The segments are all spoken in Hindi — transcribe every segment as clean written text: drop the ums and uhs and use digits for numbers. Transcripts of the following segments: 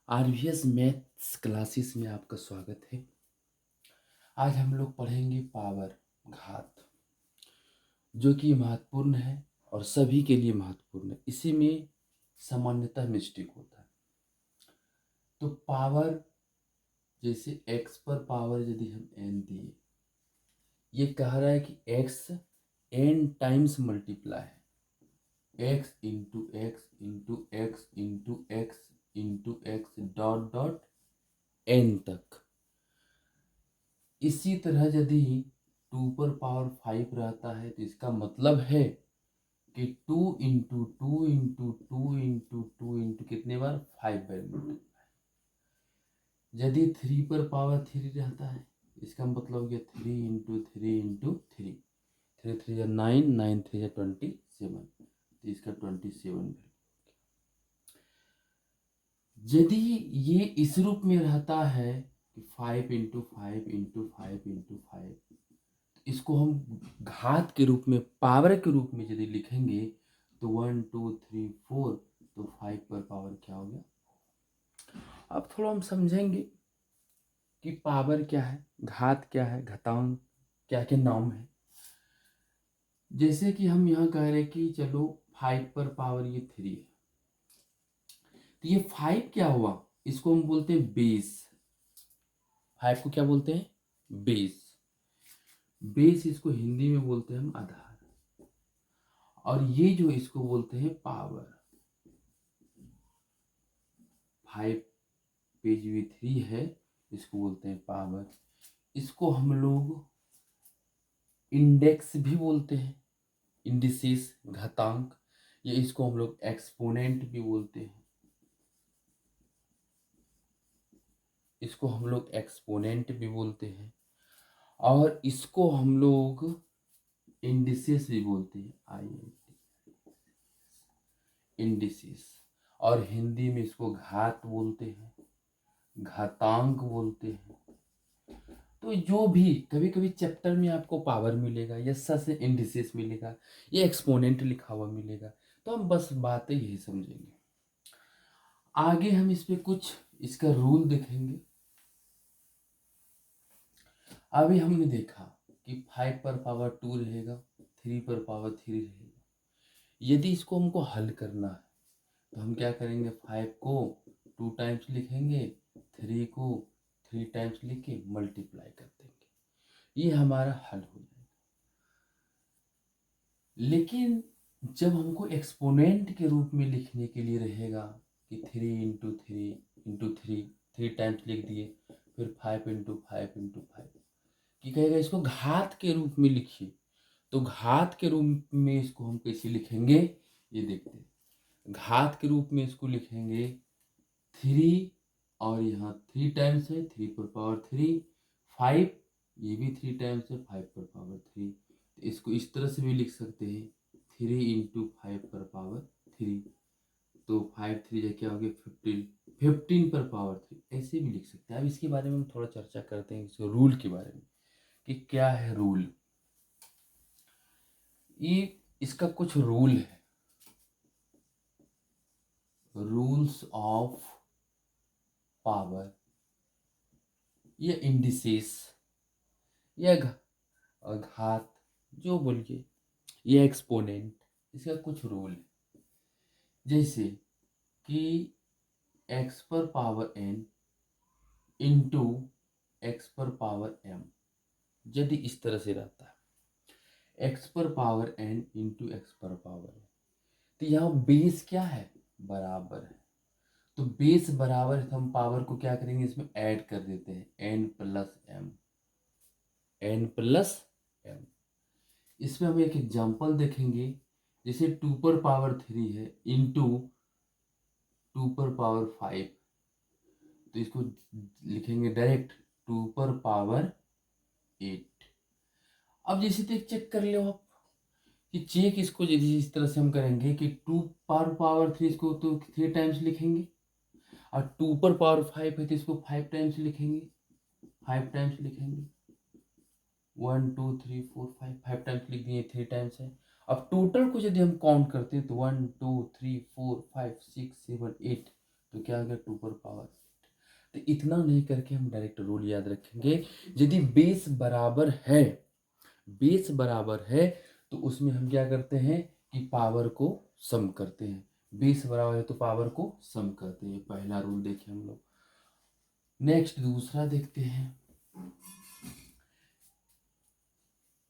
आरवीएस मैथ्स क्लासेस में आपका स्वागत है। आज हम लोग पढ़ेंगे पावर, घात, जो कि महत्वपूर्ण है और सभी के लिए महत्वपूर्ण है। इसी में सामान्यतः मिस्टेक होता है। तो पावर, जैसे x पर पावर यदि हम n दिए, ये कह रहा है कि x n टाइम्स मल्टीप्लाई है, x into x into x into x into x dot dot n तक। इसी तरह यदि 2 पर पावर 5 रहता है तो इसका मतलब है कि 2 into two into two into two into कितने बार 5 बार मल्टीप्लाई। यदि 3 पर पावर 3 रहता है इसका मतलब हो गया 3 इंटू थ्री इंटू थ्री, 3 3 या 9, 9 3 या 27, तो इसका 27 वैल्यू। यदि ये इस रूप में रहता है कि 5 into five into five into five, इसको हम घात के रूप में, पावर के रूप में यदि लिखेंगे तो 1 2 3 4, तो 5 पर पावर क्या हो गया। अब थोड़ा हम समझेंगे कि पावर क्या है, घात क्या है, घातांक क्या क्या नाम है। जैसे कि हम यहाँ कह रहे कि चलो 5 पर पावर ये 3 है, तो ये 5 क्या हुआ, इसको हम बोलते हैं बेस। 5 को क्या बोलते हैं, बेस। बेस इसको हिंदी में बोलते हैं हम आधार, और ये जो इसको बोलते हैं पावर। 5 पेज भी 3 है, इसको बोलते हैं पावर। इसको हम लोग इंडेक्स भी बोलते हैं, इंडिसेस, घातांक, या इसको हम लोग एक्सपोनेंट भी बोलते हैं। इसको हम लोग एक्सपोनेंट भी बोलते हैं, और इसको हम लोग इंडिसेस भी बोलते हैं, इंडिसेस। और हिंदी में इसको घात बोलते हैं, घातांक बोलते हैं। तो जो भी कभी कभी चैप्टर में आपको पावर मिलेगा या से इंडिसेस मिलेगा या एक्सपोनेंट लिखा हुआ मिलेगा, तो हम बस बातें यही समझेंगे। आगे हम इस पे कुछ इसका रूल देखेंगे। अभी हमने देखा कि 5 पर पावर 2 रहेगा, 3 पर पावर 3 रहेगा। यदि इसको हमको हल करना है तो हम क्या करेंगे, 5 को 2 टाइम्स लिखेंगे, 3 को 3 टाइम्स लिख के मल्टीप्लाई कर देंगे, ये हमारा हल हो जाएगा। लेकिन जब हमको एक्सपोनेंट के रूप में लिखने के लिए रहेगा कि 3 into three into three, 3 times लिख दिए, फिर 5 इंटू फाइव इंटू फाइव, कि कहेगा इसको घात के रूप में लिखिए, तो घात के रूप में इसको हम कैसे लिखेंगे ये देखते हैं। घात के रूप में इसको लिखेंगे 3, और यहाँ 3 टाइम्स है, 3 पर पावर 3, 5, ये भी 3 टाइम्स है, 5 पर पावर 3। तो इसको इस तरह से भी लिख सकते हैं, 3 इंटू 5 पर पावर 3, तो 5 3 क्या हो गया 15, 15 पर पावर 3, ऐसे भी लिख सकते हैं। अब इसके बारे में हम थोड़ा चर्चा करते हैं, इसके रूल के बारे में कि क्या है रूल। ये इसका कुछ रूल है, रूल्स ऑफ पावर या इंडिसेस या घात, जो बोलिए, ये एक्सपोनेंट, इसका कुछ रूल है। जैसे कि x पर पावर n इंटू एक्स पर पावर m, यदि इस तरह से रहता है x पर पावर n इंटू एक्स पर पावर m, तो यहाँ बेस क्या है, बराबर है। तो बेस बराबर है तो हम पावर को क्या करेंगे, इसमें ऐड कर देते हैं, n plus m, n plus m। इसमें हम एक एग्जांपल देखेंगे, जैसे 2 पर पावर 3 है इंटू 2 पर पावर 5, तो इसको लिखेंगे डायरेक्ट 2 पर पावर 8। अब जैसे तो चेक कर लो आप कि चेक इसको यदि इस तरह से हम करेंगे कि 2 पर पावर 3 इसको तो 3 टाइम्स लिखेंगे, और 2 पर पावर 5 है तो इसको 5 टाइम्स लिखेंगे, 5 टाइम्स लिखेंगे, 1 2 3 4 5, 5 टाइम्स लिख दिए, 3 टाइम्स है। अब टोटल को यदि हम काउंट करते हैं तो 1 2 3 4 5 6 7 8, तो क्या आ गया 2 पर पावर। तो इतना नहीं करके हम डायरेक्ट रूल याद रखेंगे, यदि बेस बराबर है, बेस बराबर है तो उसमें हम क्या करते हैं कि पावर को सम करते हैं। बेस बराबर है तो पावर को सम करते हैं, पहला रूल देखें हम लोग। नेक्स्ट दूसरा देखते हैं।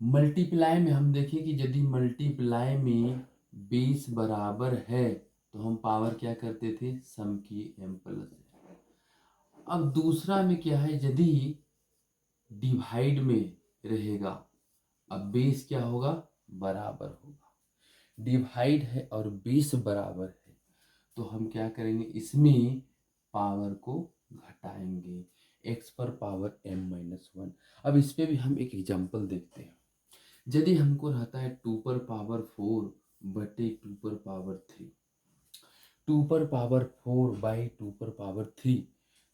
मल्टीप्लाई में हम देखें कि यदि मल्टीप्लाई में बेस बराबर है तो हम पावर क्या करते थे, सम की m प्लस। अब दूसरा में क्या है, यदि डिवाइड में रहेगा, अब बेस क्या होगा, बराबर होगा। डिवाइड है और बेस बराबर है तो हम क्या करेंगे, इसमें पावर को घटाएंगे, x पर पावर m-1। अब इस पे भी हम एक एग्जांपल देखते हैं। यदि हमको रहता है 2 पर पावर 4 बटे 2 पर पावर 3, 2 पर पावर 4 बाई 2 पर पावर 3,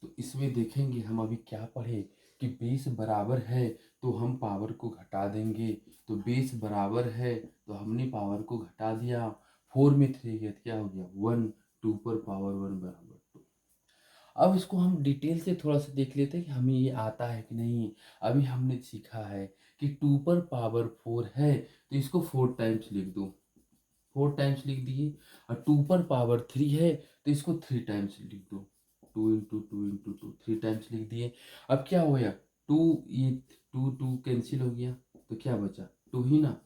तो इसमें देखेंगे हम अभी क्या पढ़े कि बेस बराबर है तो हम पावर को घटा देंगे। तो बेस बराबर है तो हमने पावर को घटा दिया, 4 में 3 गया तो क्या हो गया 1, 2 पर पावर 1 बराबर 2। अब इसको हम डिटेल से थोड़ा सा देख लेते हैं कि हमें ये आता है कि नहीं। अभी हमने सीखा है कि 2 पर पावर 4 है तो इसको 4 टाइम्स लिख दो, 4 टाइम्स लिख दिए। और 2 पर पावर 3 है तो इसको 3 टाइम्स लिख दो, 2 इंटू 2 इंटू 2, 3 टाइम्स लिख दिए। अब क्या हो गया, 2, ये 2 2 कैंसिल हो गया तो क्या बचा 2 ही ना।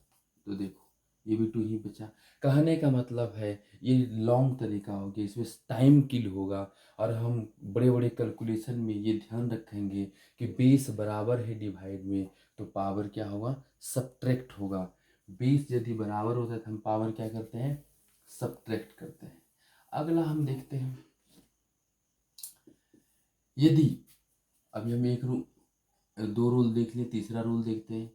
तो देखो ये भी 2 ही बचा। कहने का मतलब है ये लॉन्ग तरीका हो गया, इसमें टाइम किल होगा। और हम बड़े बड़े कैलकुलेशन में ये ध्यान रखेंगे कि बेस बराबर है डिवाइड में तो पावर क्या होगा, सब्ट्रैक्ट होगा। बेस यदि बराबर होता है तो हम पावर क्या करते हैं, सब्ट्रैक्ट करते हैं। अगला हम देखते हैं, यदि अभी हम एक रूल, 2 रूल देख लिए, तीसरा रूल देखते हैं।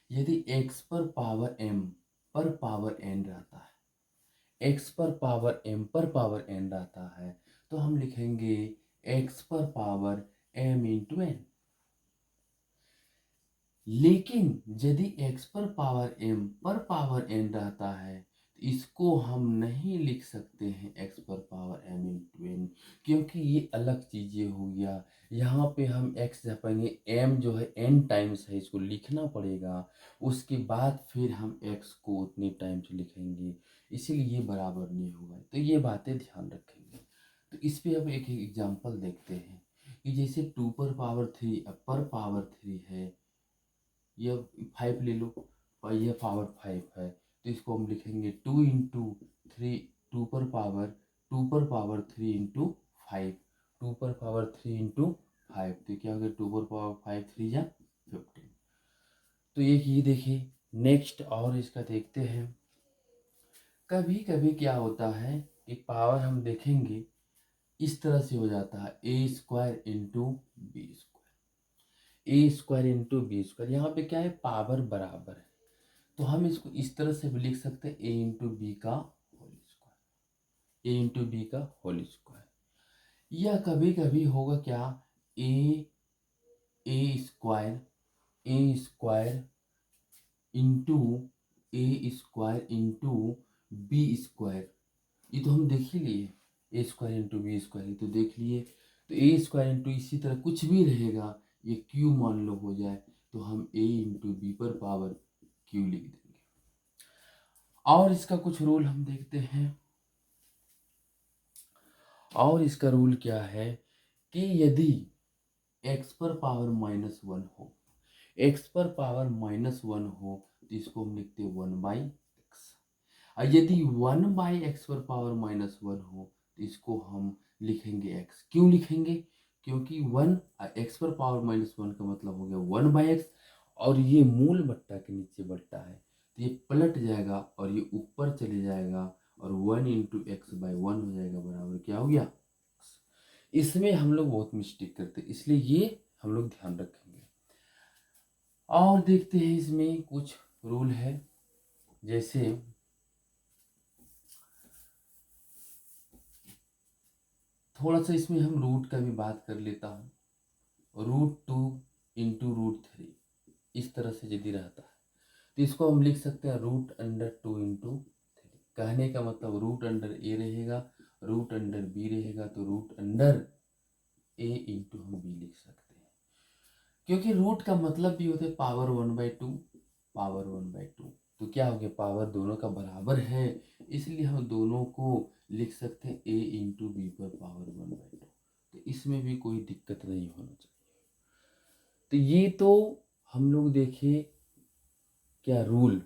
यदि x पर पावर m पर पावर n रहता है, x पर पावर m पर पावर n रहता है तो हम लिखेंगे x पर पावर m इंटू n। लेकिन यदि x पर पावर m पर पावर n रहता है तो इसको हम नहीं लिख सकते हैं x पर पावर m इंटू n, क्योंकि ये अलग चीज़ें हो गया। यहाँ पे हम x जपेंगे, m जो है n टाइम्स है, इसको लिखना पड़ेगा। उसके बाद फिर हम x को उतने टाइम्स लिखेंगे, इसीलिए ये बराबर नहीं होगा। तो ये बातें ध्यान रखेंगे। तो इस पे अब एक एग्जांपल देखते हैं कि जैसे 2 पर पावर 3 पर पावर 3 है, ये 5 ले लो और ये पावर 5 है तो इसको हम लिखेंगे 2 इंटू 3, 2 पर पावर 3 इंटू 5, 2 पर पावर 3 इंटू 5 तो क्या हो गया 2 पर पावर 5 3 या 15। तो एक ये देखिए। नेक्स्ट और इसका देखते हैं। कभी कभी क्या होता है कि पावर हम देखेंगे इस तरह से हो जाता है ए स्क्वायर इंटू बी स्क्वायर, ए स्क्वायर इंटू बी स्क्वायर। यहाँ पे क्या है, पावर बराबर है तो हम इसको इस तरह से भी लिख सकते हैं ए इंटू बी का होल स्क्वायर, ए इंटू बी का होल स्क्वायर। या कभी कभी होगा क्या, ए स्क्वायर इंटू बी स्क्वायर। ये तो हम देख ही लिए, ए स्क्वायर इंटू बी स्क्वायर, ये तो देख लिए। तो ए स्क्वायर इंटू इसी तरह कुछ भी रहेगा, ये क्यू मान लो हो जाए तो हम ए इंटू बी पर पावर क्यू लिख देंगे। और इसका कुछ रूल हम देखते हैं। और इसका रूल क्या है कि यदि x पर पावर -1 हो, x पर पावर -1 हो तो इसको हम लिखते हैं 1/x। और यदि 1/x पर पावर -1 हो तो इसको हम लिखेंगे x। क्यों लिखेंगे, क्योंकि 1 x पर पावर -1 का मतलब हो गया 1/x, और ये मूल बट्टा के नीचे बट्टा है तो ये पलट जाएगा और ये ऊपर चले जाएगा और 1 इंटू एक्स बाई 1 हो जाएगा, बराबर क्या हो गया। इसमें हम लोग बहुत मिस्टेक करते हैं, इसलिए ये हम लोग ध्यान रखेंगे। और देखते हैं इसमें कुछ रूल है, जैसे थोड़ा सा इसमें हम रूट का भी बात कर लेता हूँ। √2 इंटू √3 इस तरह से यदि रहता है तो इसको हम लिख सकते हैं √2 इंटू 3। कहने का मतलब रूट अंडर ए रहेगा रूट अंडर बी रहेगा तो रूट अंडर ए इंटू हम बी लिख सकते हैं, क्योंकि रूट का मतलब भी होता है पावर 1/2, पावर 1/2। तो क्या हो गया, पावर दोनों का बराबर है, इसलिए हम दोनों को लिख सकते हैं ए इंटू बी पर पावर 1/2। तो इसमें भी कोई दिक्कत नहीं होना चाहिए। तो ये तो हम लोग देखें क्या रूल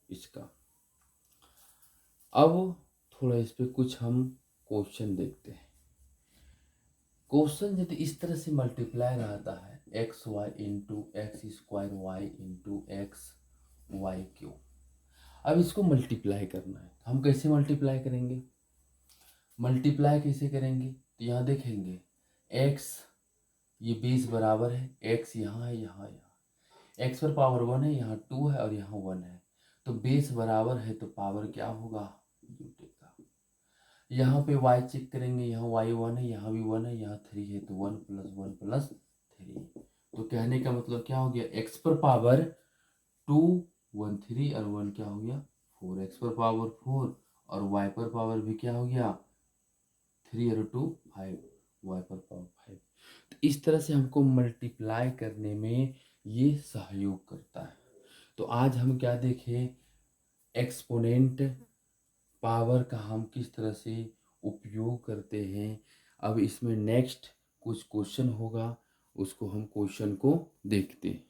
इसका। अब थोड़ा इस पे कुछ हम क्वेश्चन देखते हैं। क्वेश्चन यदि इस तरह से मल्टीप्लाई रहता है x y into x square y into x y Q, अब इसको मल्टीप्लाई करना है, हम कैसे मल्टीप्लाई करेंगे? मल्टीप्लाई कैसे करेंगे, तो यहाँ देखेंगे एक्स ये बेस बराबर है, एक्स यहाँ है, यहाँ एक्स पर पावर 1 है, यहाँ 2 है और यहाँ 1 है, तो बेस बराबर है तो पावर क्या होगा, जुटेगा। यहाँ पे y चेक करेंगे, यहाँ y 1 है, यहाँ भी 1 है, यहाँ 3 है, तो 1 + 1 + 3। तो कहने का मतलब क्या हो गया, x पर पावर 2 1 3 और 1 क्या हो गया 4, x पर पावर 4 और y पर पावर भी क्या हो गया 3 और 2 5, y पर पावर 5। तो इस तरह से हमको मल्टीप्लाई करने में ये सहयोग करता है। तो आज हम क्या देखें, एक्सपोनेंट पावर का हम किस तरह से उपयोग करते हैं। अब इसमें नेक्स्ट कुछ क्वेश्चन होगा, उसको हम क्वेश्चन को देखते हैं।